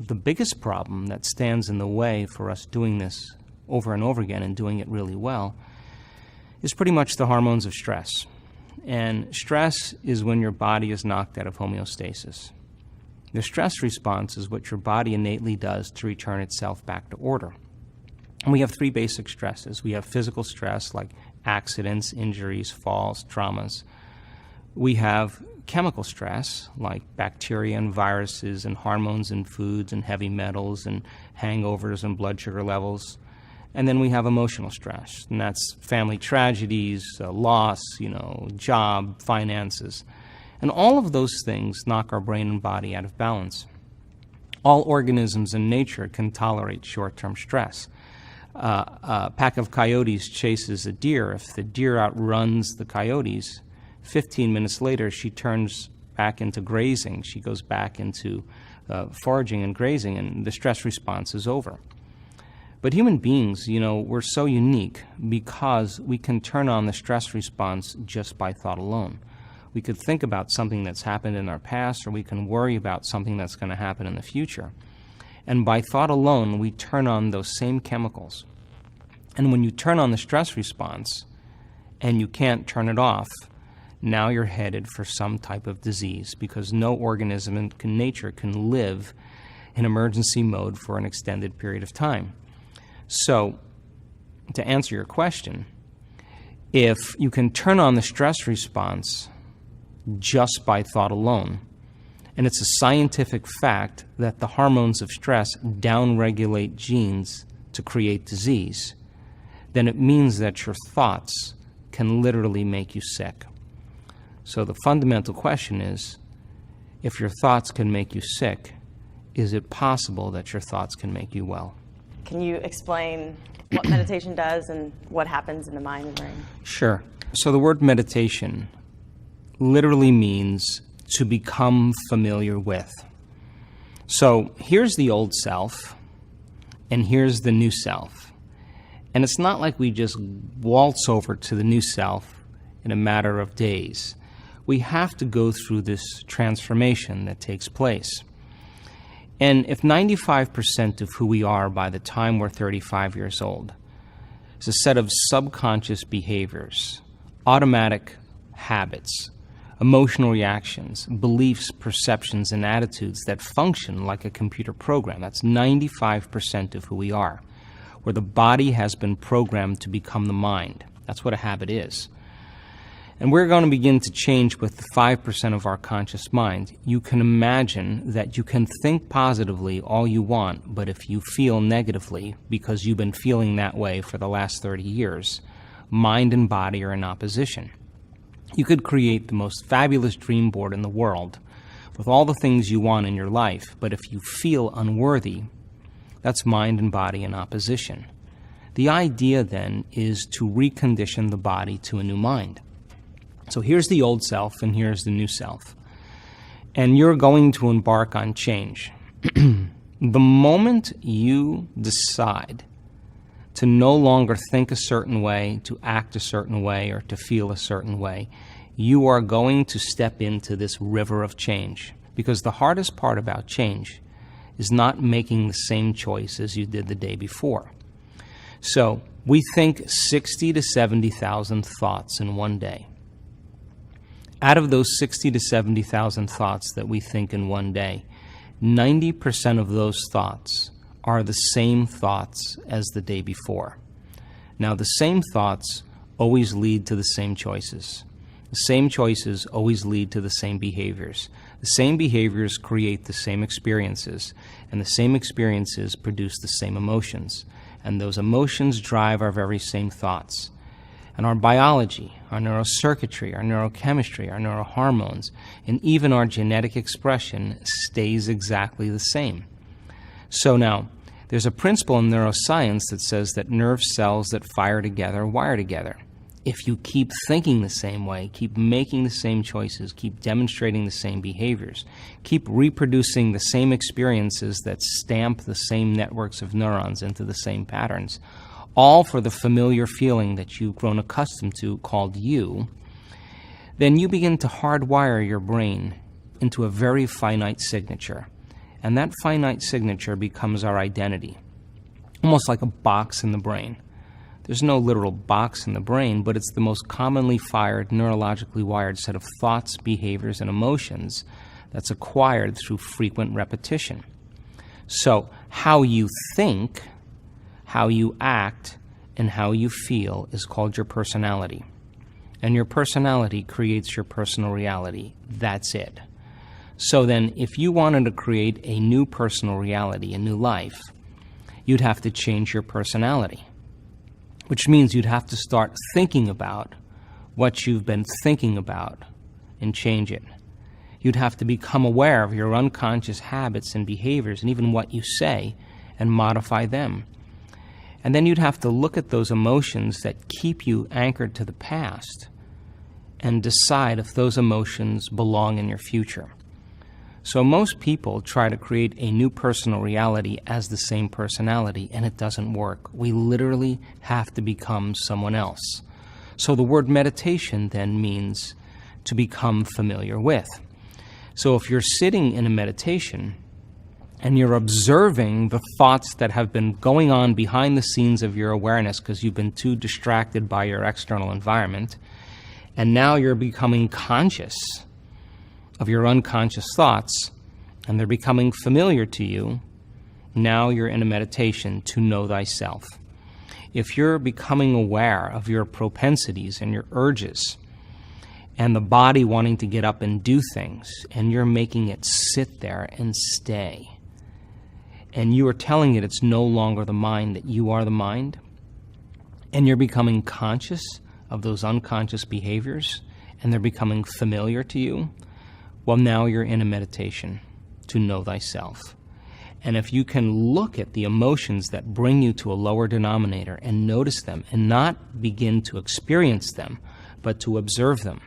the biggest problem that stands in the way for us doing this over and over again and doing it really well is pretty much the hormones of stress. And stress is when your body is knocked out of homeostasis. The stress response is what your body innately does to return itself back to order. And we have three basic stresses. We have physical stress like accidents, injuries, falls, traumas. We have chemical stress like bacteria and viruses and hormones and foods and heavy metals and hangovers and blood sugar levels. And then we have emotional stress, and that's family tragedies, loss, job, finances. And all of those things knock our brain and body out of balance. All organisms in nature can tolerate short-term stress. A pack of coyotes chases a deer. If the deer outruns the coyotes, 15 minutes later she turns back into grazing. She goes back into foraging and grazing, and the stress response is over. But human beings, we're so unique because we can turn on the stress response just by thought alone. We could think about something that's happened in our past, or we can worry about something that's going to happen in the future. And by thought alone, we turn on those same chemicals. And when you turn on the stress response and you can't turn it off, now you're headed for some type of disease, because no organism in nature can live in emergency mode for an extended period of time. So, to answer your question, if you can turn on the stress response just by thought alone, and it's a scientific fact that the hormones of stress downregulate genes to create disease, then it means that your thoughts can literally make you sick. So the fundamental question is, if your thoughts can make you sick, is it possible that your thoughts can make you well? Can you explain what meditation does and what happens in the mind and brain? Sure. So the word meditation literally means to become familiar with. So here's the old self, and here's the new self. And it's not like we just waltz over to the new self in a matter of days. We have to go through this transformation that takes place. And if 95% of who we are by the time we're 35 years old is a set of subconscious behaviors, automatic habits, emotional reactions, beliefs, perceptions, and attitudes that function like a computer program, that's 95% of who we are, where the body has been programmed to become the mind. That's what a habit is. And we're going to begin to change with the 5% of our conscious mind. You can imagine that you can think positively all you want, but if you feel negatively, because you've been feeling that way for the last 30 years, mind and body are in opposition. You could create the most fabulous dream board in the world with all the things you want in your life, but if you feel unworthy, that's mind and body in opposition. The idea then is to recondition the body to a new mind. So here's the old self and here's the new self. And you're going to embark on change. The moment you decide to no longer think a certain way, to act a certain way, or to feel a certain way, you are going to step into this river of change. Because the hardest part about change is not making the same choice as you did the day before. So we think 60 to 70,000 thoughts in one day. Out of those 60 to 70,000 thoughts that we think in one day, 90% of those thoughts are the same thoughts as the day before. Now, the same thoughts always lead to the same choices. The same choices always lead to the same behaviors. The same behaviors create the same experiences, and the same experiences produce the same emotions. And those emotions drive our very same thoughts. And our biology, our neurocircuitry, our neurochemistry, our neurohormones, and even our genetic expression stays exactly the same. So now, there's a principle in neuroscience that says that nerve cells that fire together wire together. If you keep thinking the same way, keep making the same choices, keep demonstrating the same behaviors, keep reproducing the same experiences that stamp the same networks of neurons into the same patterns, all for the familiar feeling that you've grown accustomed to called you, then you begin to hardwire your brain into a very finite signature. And that finite signature becomes our identity, almost like a box in the brain. There's no literal box in the brain, but it's the most commonly fired, neurologically wired set of thoughts, behaviors, and emotions that's acquired through frequent repetition. So how you think, how you act, and how you feel is called your personality. And your personality creates your personal reality. That's it. So then, if you wanted to create a new personal reality, a new life, you'd have to change your personality, which means you'd have to start thinking about what you've been thinking about and change it. You'd have to become aware of your unconscious habits and behaviors and even what you say and modify them. And then you'd have to look at those emotions that keep you anchored to the past and decide if those emotions belong in your future. So most people try to create a new personal reality as the same personality, and it doesn't work. We literally have to become someone else. So the word meditation then means to become familiar with. So if you're sitting in a meditation and you're observing the thoughts that have been going on behind the scenes of your awareness because you've been too distracted by your external environment, and now you're becoming conscious of your unconscious thoughts, and they're becoming familiar to you, now you're in a meditation to know thyself. If you're becoming aware of your propensities and your urges, and the body wanting to get up and do things, and you're making it sit there and stay, and you are telling it it's no longer the mind, that you are the mind, and you're becoming conscious of those unconscious behaviors, and they're becoming familiar to you, well, now you're in a meditation to know thyself. And if you can look at the emotions that bring you to a lower denominator and notice them and not begin to experience them, but to observe them,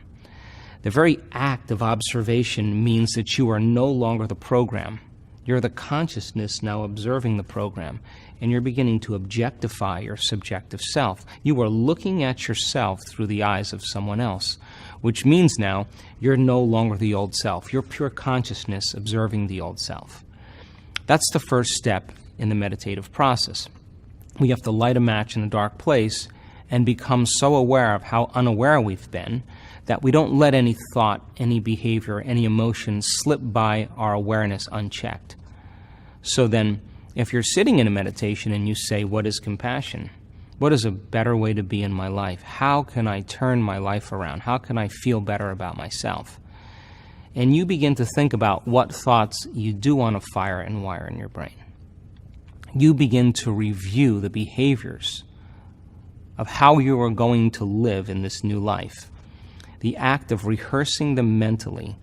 the very act of observation means that you are no longer the program. You're the consciousness now observing the program, and you're beginning to objectify your subjective self. You are looking at yourself through the eyes of someone else, which means now you're no longer the old self. You're pure consciousness observing the old self. That's the first step in the meditative process. We have to light a match in a dark place and become so aware of how unaware we've been that we don't let any thought, any behavior, any emotion slip by our awareness unchecked. So then, if you're sitting in a meditation and you say, what is compassion? What is a better way to be in my life? How can I turn my life around? How can I feel better about myself? And you begin to think about what thoughts you do want to fire and wire in your brain. You begin to review the behaviors of how you are going to live in this new life. The act of rehearsing them mentally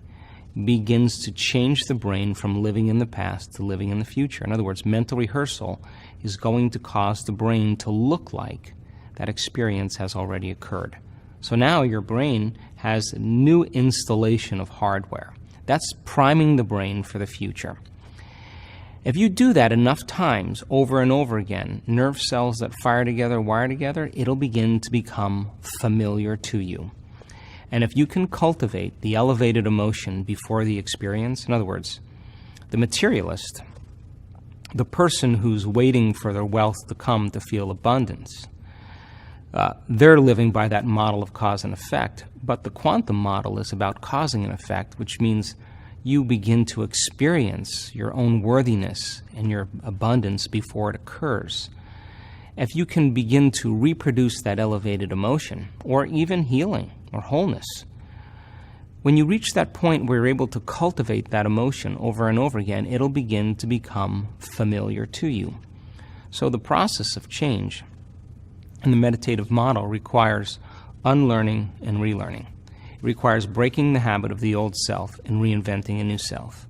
begins to change the brain from living in the past to living in the future. In other words, mental rehearsal is going to cause the brain to look like that experience has already occurred. So now your brain has a new installation of hardware. That's priming the brain for the future. If you do that enough times, over and over again, nerve cells that fire together, wire together, it'll begin to become familiar to you. And if you can cultivate the elevated emotion before the experience, in other words, the materialist, the person who's waiting for their wealth to come to feel abundance, they're living by that model of cause and effect. But the quantum model is about causing an effect, which means you begin to experience your own worthiness and your abundance before it occurs. If you can begin to reproduce that elevated emotion, or even healing or wholeness, when you reach that point where you're able to cultivate that emotion over and over again, it'll begin to become familiar to you. So the process of change in the meditative model requires unlearning and relearning. It requires breaking the habit of the old self and reinventing a new self.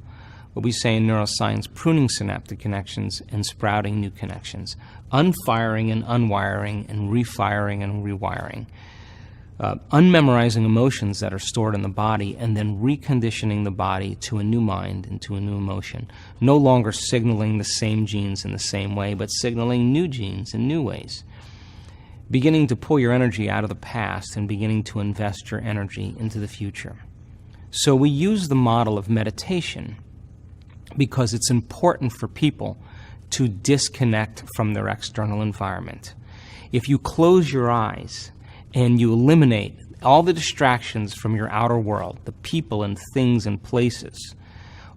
What we say in neuroscience, pruning synaptic connections and sprouting new connections, unfiring and unwiring and refiring and rewiring, unmemorizing emotions that are stored in the body and then reconditioning the body to a new mind and to a new emotion, no longer signaling the same genes in the same way, but signaling new genes in new ways. Beginning to pull your energy out of the past and beginning to invest your energy into the future. So we use the model of meditation because it's important for people to disconnect from their external environment. If you close your eyes and you eliminate all the distractions from your outer world, the people and things and places,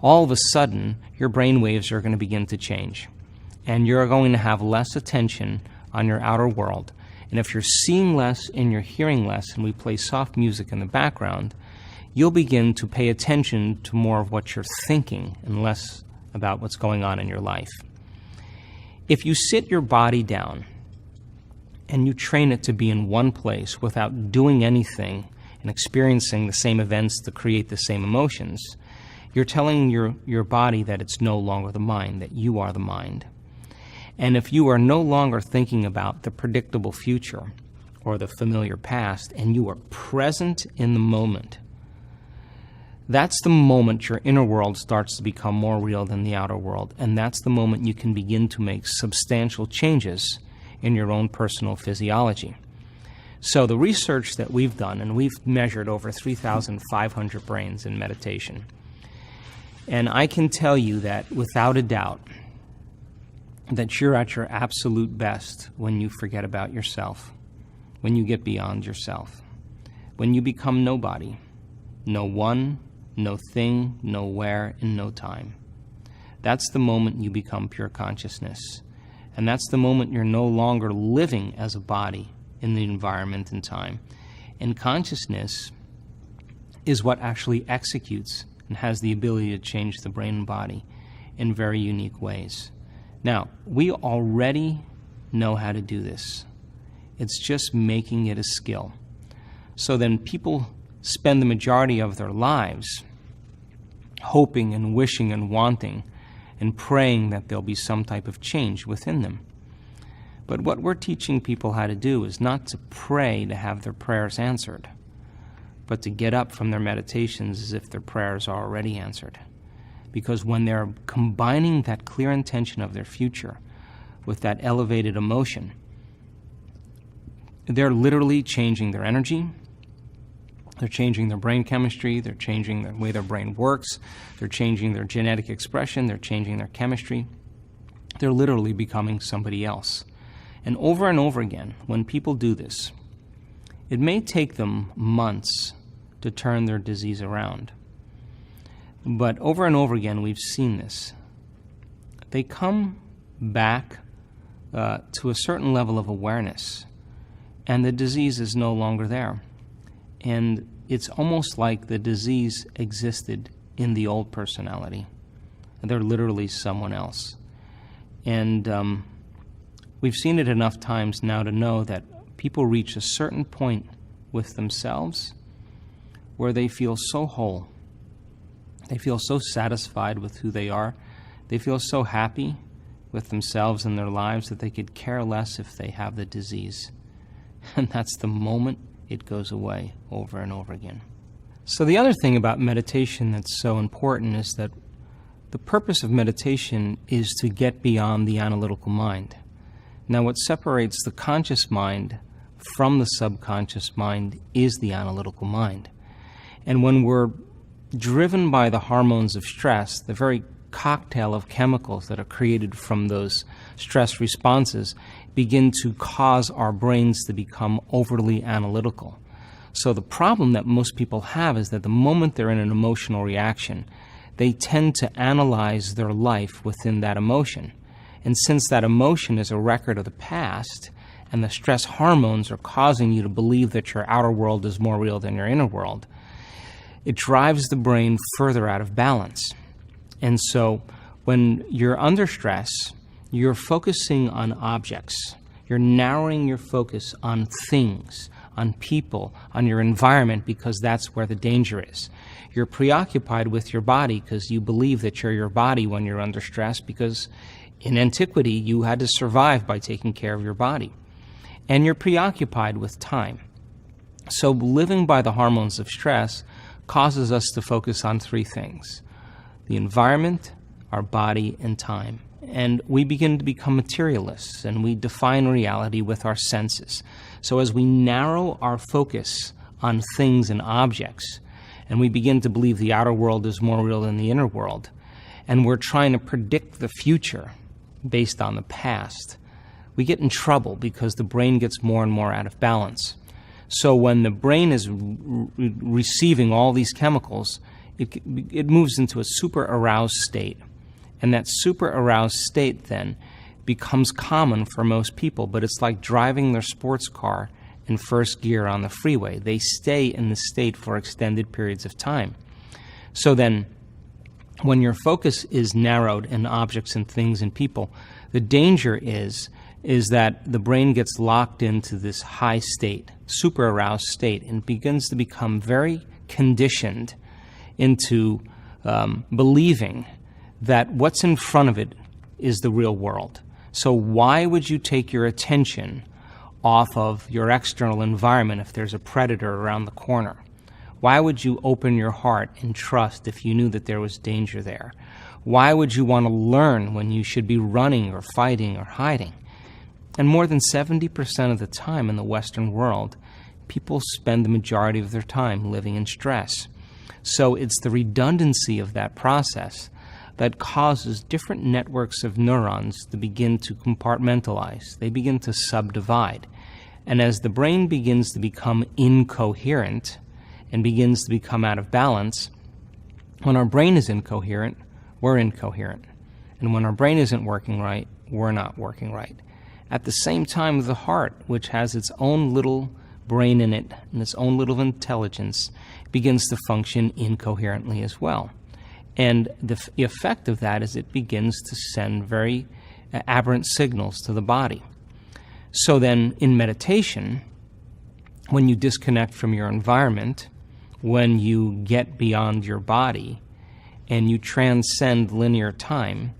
all of a sudden your brain waves are going to begin to change. And you're going to have less attention on your outer world. And if you're seeing less and you're hearing less, and we play soft music in the background, you'll begin to pay attention to more of what you're thinking and less about what's going on in your life. If you sit your body down and you train it to be in one place without doing anything and experiencing the same events to create the same emotions, you're telling your body that it's no longer the mind, that you are the mind. And if you are no longer thinking about the predictable future or the familiar past, and you are present in the moment, that's the moment your inner world starts to become more real than the outer world. And that's the moment you can begin to make substantial changes in your own personal physiology. So the research that we've done, and we've measured over 3,500 brains in meditation, and I can tell you that without a doubt, that you're at your absolute best when you forget about yourself, when you get beyond yourself, when you become nobody, no one, no thing, nowhere, and no time. That's the moment you become pure consciousness. And that's the moment you're no longer living as a body in the environment and time. And consciousness is what actually executes and has the ability to change the brain and body in very unique ways. Now, we already know how to do this. It's just making it a skill. So then people spend the majority of their lives hoping and wishing and wanting and praying that there'll be some type of change within them. But what we're teaching people how to do is not to pray to have their prayers answered, but to get up from their meditations as if their prayers are already answered. Because when they're combining that clear intention of their future with that elevated emotion, they're literally changing their energy, they're changing their brain chemistry, they're changing the way their brain works, they're changing their genetic expression, they're changing their chemistry. They're literally becoming somebody else. And over again, when people do this, it may take them months to turn their disease around. But over and over again, we've seen this. They come back to a certain level of awareness, and the disease is no longer there. And it's almost like the disease existed in the old personality. They're literally someone else. And we've seen it enough times now to know that people reach a certain point with themselves where they feel so whole. They feel so satisfied with who they are. They feel so happy with themselves and their lives that they could care less if they have the disease. And that's the moment it goes away over and over again. So the other thing about meditation that's so important is that the purpose of meditation is to get beyond the analytical mind. Now, what separates the conscious mind from the subconscious mind is the analytical mind. And when we're driven by the hormones of stress, the very cocktail of chemicals that are created from those stress responses begin to cause our brains to become overly analytical. So the problem that most people have is that the moment they're in an emotional reaction, they tend to analyze their life within that emotion. And since that emotion is a record of the past, and the stress hormones are causing you to believe that your outer world is more real than your inner world, it drives the brain further out of balance. And so when you're under stress, you're focusing on objects. You're narrowing your focus on things, on people, on your environment, because that's where the danger is. You're preoccupied with your body because you believe that you're your body when you're under stress, because in antiquity you had to survive by taking care of your body. And you're preoccupied with time. So living by the hormones of stress causes us to focus on three things: the environment, our body, and time. And we begin to become materialists, and we define reality with our senses. So as we narrow our focus on things and objects, and we begin to believe the outer world is more real than the inner world, and we're trying to predict the future based on the past, we get in trouble because the brain gets more and more out of balance. So when the brain is receiving all these chemicals, it moves into a super aroused state. And that super aroused state then becomes common for most people, but it's like driving their sports car in first gear on the freeway. They stay in the state for extended periods of time. So then, when your focus is narrowed in objects and things and people, the danger is that the brain gets locked into this high state, super aroused state, and begins to become very conditioned into believing that what's in front of it is the real world. So why would you take your attention off of your external environment if there's a predator around the corner? Why would you open your heart and trust if you knew that there was danger there? Why would you want to learn when you should be running or fighting or hiding? And more than 70% of the time in the Western world, people spend the majority of their time living in stress. So it's the redundancy of that process that causes different networks of neurons to begin to compartmentalize. They begin to subdivide. And as the brain begins to become incoherent and begins to become out of balance, when our brain is incoherent, we're incoherent. And when our brain isn't working right, we're not working right. At the same time, the heart, which has its own little brain in it and its own little intelligence, begins to function incoherently as well. And the effect of that is it begins to send very aberrant signals to the body. So then in meditation, when you disconnect from your environment, when you get beyond your body and you transcend linear time,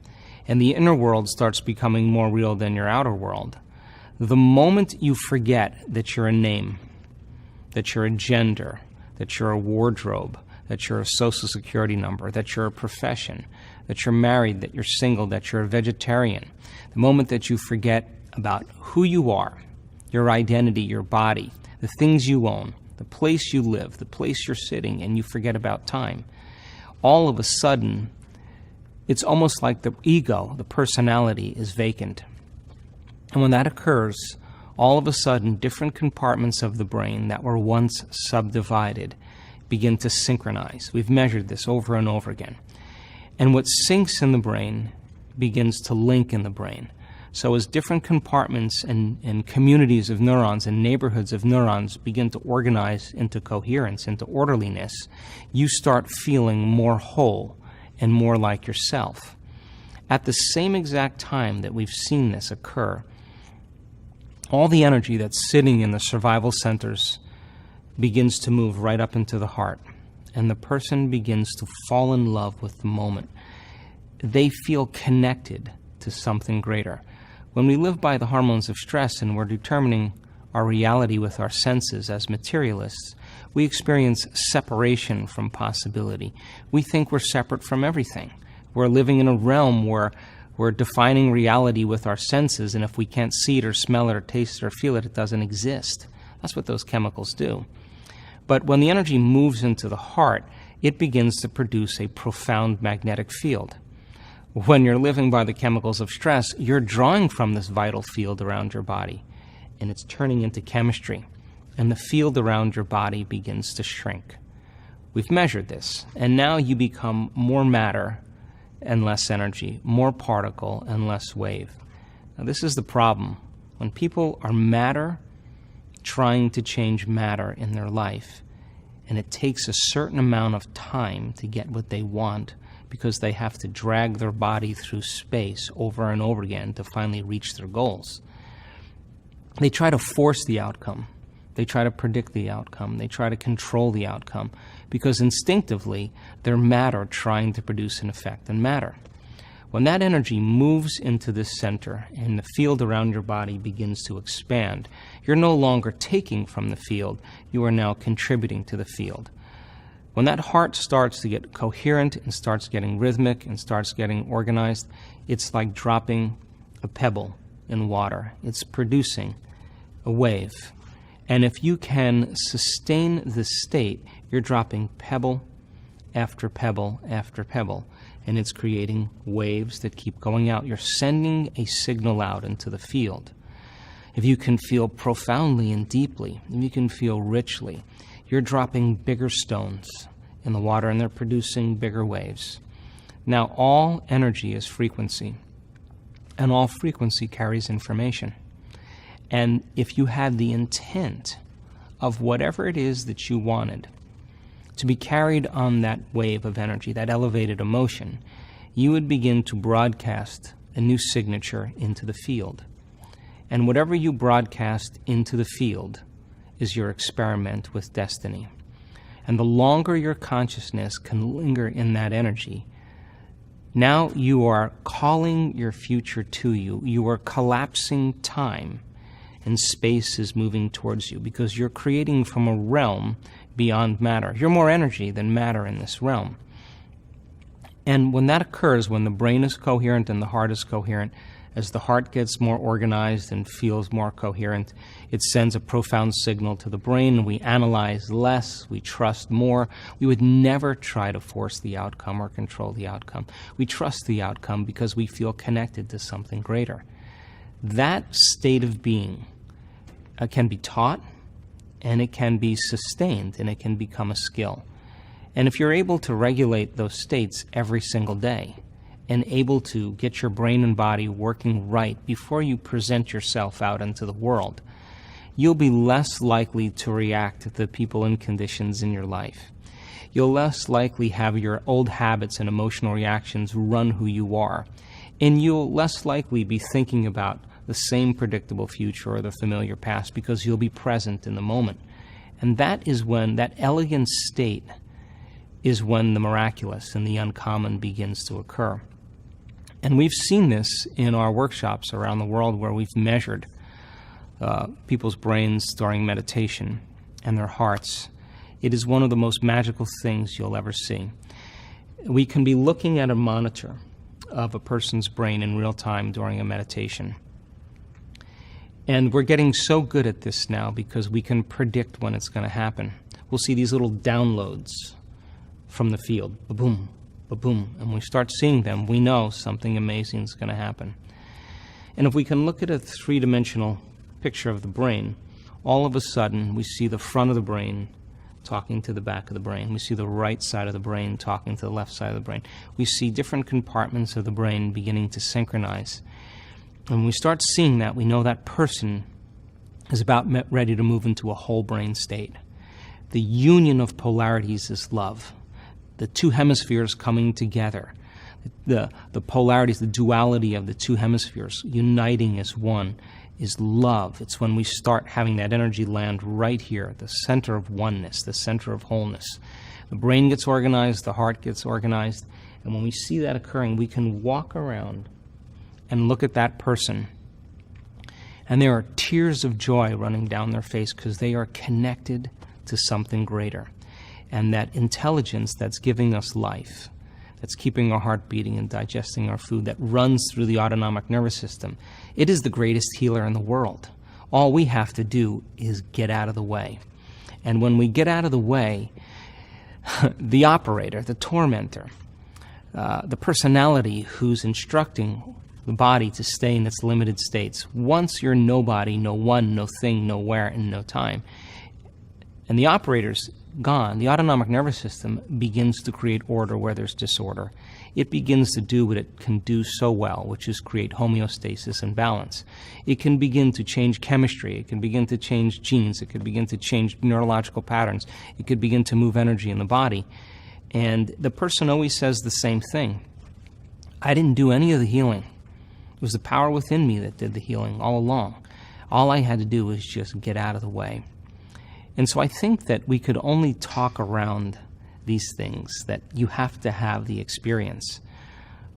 and the inner world starts becoming more real than your outer world, the moment you forget that you're a name, that you're a gender, that you're a wardrobe, that you're a social security number, that you're a profession, that you're married, that you're single, that you're a vegetarian, the moment that you forget about who you are, your identity, your body, the things you own, the place you live, the place you're sitting, and you forget about time, all of a sudden, it's almost like the ego, the personality, is vacant. And when that occurs, all of a sudden, different compartments of the brain that were once subdivided begin to synchronize. We've measured this over and over again. And what syncs in the brain begins to link in the brain. So as different compartments and communities of neurons and neighborhoods of neurons begin to organize into coherence, into orderliness, you start feeling more whole and more like yourself. At the same exact time that we've seen this occur, all the energy that's sitting in the survival centers begins to move right up into the heart, and the person begins to fall in love with the moment. They feel connected to something greater. When we live by the hormones of stress and we're determining our reality with our senses as materialists, we experience separation from possibility. We think we're separate from everything. We're living in a realm where we're defining reality with our senses, and if we can't see it or smell it or taste it or feel it, it doesn't exist. That's what those chemicals do. But when the energy moves into the heart, it begins to produce a profound magnetic field. When you're living by the chemicals of stress, you're drawing from this vital field around your body, and it's turning into chemistry, and the field around your body begins to shrink. We've measured this, and now you become more matter and less energy, more particle and less wave. Now, this is the problem. When people are matter trying to change matter in their life, and it takes a certain amount of time to get what they want because they have to drag their body through space over and over again to finally reach their goals. They try to force the outcome. They try to predict the outcome. They try to control the outcome because instinctively they're matter trying to produce an effect in matter. When that energy moves into the center and the field around your body begins to expand, you're no longer taking from the field, you are now contributing to the field. When that heart starts to get coherent and starts getting rhythmic and starts getting organized, it's like dropping a pebble in water. It's producing a wave. And if you can sustain this state, you're dropping pebble after pebble after pebble. and it's creating waves that keep going out. You're sending a signal out into the field. If you can feel profoundly and deeply, if you can feel richly, you're dropping bigger stones in the water and they're producing bigger waves. Now, all energy is frequency, and all frequency carries information. And if you had the intent of whatever it is that you wanted to be carried on that wave of energy, that elevated emotion, you would begin to broadcast a new signature into the field. And whatever you broadcast into the field is your experiment with destiny. And the longer your consciousness can linger in that energy, now you are calling your future to you. You are collapsing time, and space is moving towards you because you're creating from a realm beyond matter. You're more energy than matter in this realm. And when that occurs, when the brain is coherent and the heart is coherent, as the heart gets more organized and feels more coherent, it sends a profound signal to the brain. We analyze less, we trust more. We would never try to force the outcome or control the outcome. We trust the outcome because we feel connected to something greater. That state of being can be taught, and it can be sustained, and it can become a skill. And if you're able to regulate those states every single day, and able to get your brain and body working right before you present yourself out into the world, you'll be less likely to react to the people and conditions in your life. You'll less likely have your old habits and emotional reactions run who you are. And you'll less likely be thinking about the same predictable future or the familiar past because you'll be present in the moment. And that is when, that elegant state is when the miraculous and the uncommon begins to occur. And we've seen this in our workshops around the world where we've measured people's brains during meditation and their hearts. It is one of the most magical things you'll ever see. We can be looking at a monitor of a person's brain in real time during a meditation. And we're getting so good at this now because we can predict when it's going to happen. We'll see these little downloads from the field, ba-boom, ba-boom, and we start seeing them, we know something amazing is going to happen. And if we can look at a three-dimensional picture of the brain, all of a sudden we see the front of the brain talking to the back of the brain. We see the right side of the brain talking to the left side of the brain. We see different compartments of the brain beginning to synchronize. And when we start seeing that, we know that person is about ready to move into a whole brain state. The union of polarities is love. The two hemispheres coming together, the polarities, the duality of the two hemispheres uniting as one is love. It's when we start having that energy land right here at the center of oneness, the center of wholeness. The brain gets organized, the heart gets organized, and when we see that occurring, we can walk around and look at that person, and there are tears of joy running down their face because they are connected to something greater. And that intelligence that's giving us life, that's keeping our heart beating and digesting our food, that runs through the autonomic nervous system, it is the greatest healer in the world. All we have to do is get out of the way. And when we get out of the way, the operator, the tormentor, the personality who's instructing the body to stay in its limited states, once you're nobody, no one, no thing, nowhere, and no time, and the operator's gone, the autonomic nervous system begins to create order where there's disorder. It begins to do what it can do so well, which is create homeostasis and balance. It can begin to change chemistry. It can begin to change genes. It could begin to change neurological patterns. It could begin to move energy in the body. And the person always says the same thing. I didn't do any of the healing. It was the power within me that did the healing all along. All I had to do was just get out of the way. And so I think that we could only talk around these things, that you have to have the experience.